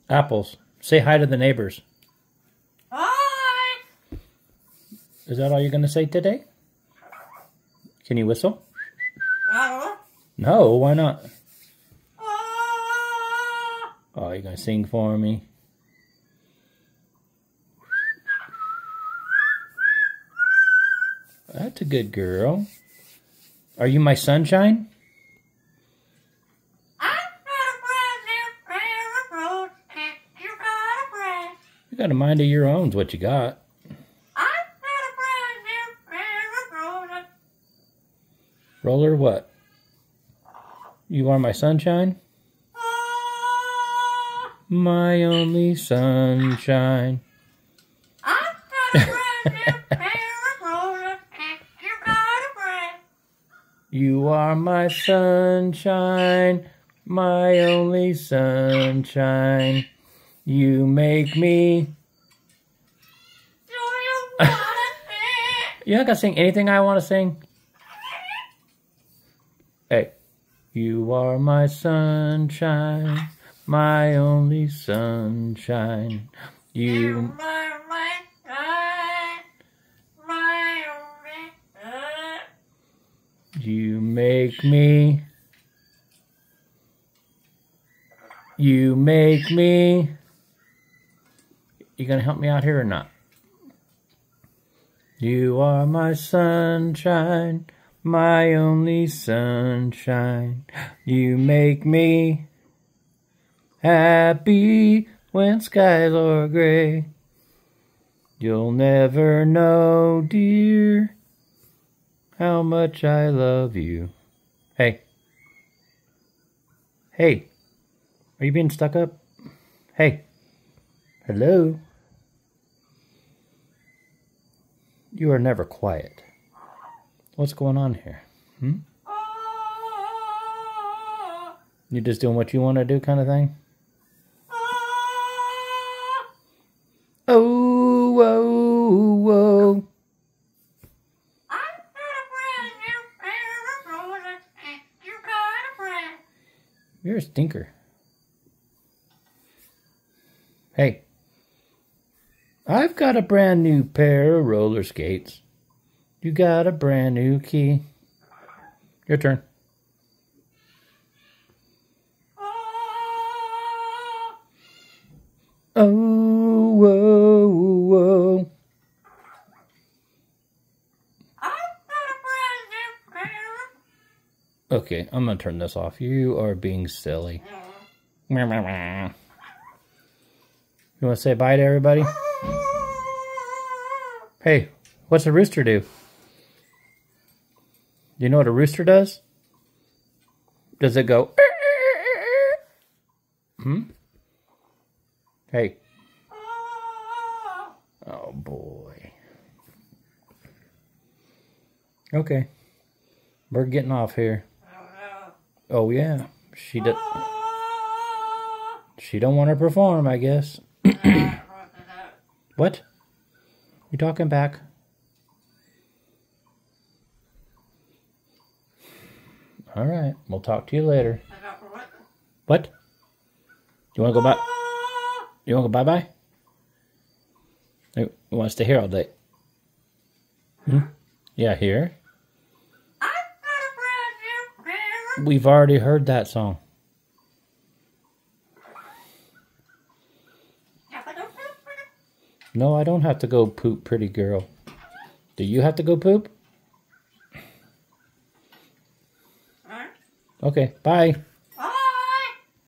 Apples. Say hi to the neighbors. Hi! Is that all you're going to say today? Can you whistle? No, why not? Oh, you're going to sing for me? That's a good girl. Are you my sunshine? You got a mind of your own is what you got. Roller what? You are my sunshine? My only sunshine. You are my sunshine, my only sunshine. You make me. You're not gonna sing anything I want to sing? Hey. You are my sunshine, my only sunshine. You. You make me. You make me. You gonna help me out here or not? You are my sunshine, my only sunshine. You make me happy when skies are gray. You'll never know, dear, how much I love you. Hey. Hey. Are you being stuck up? Hey. Hello. You are never quiet. What's going on here? You just doing what you want to do kind of thing? Oh, whoa, whoa. You're a stinker. Hey. I've got a brand new pair of roller skates. You got a brand new key. Your turn. Oh, whoa, whoa. Okay, I'm gonna turn this off. You are being silly. You want to say bye to everybody? Hey, what's a rooster do? You know what a rooster does? Does it go? Hey. Oh boy. Okay. We're getting off here. Oh yeah. She don't want to perform, I guess. What? You talking back? All right. We'll talk to you later. What? You want to go back? You want to go bye-bye? You want to stay here all day? Yeah, here. We've already heard that song. No, I don't have to go poop, pretty girl. Do you have to go poop? Okay, bye.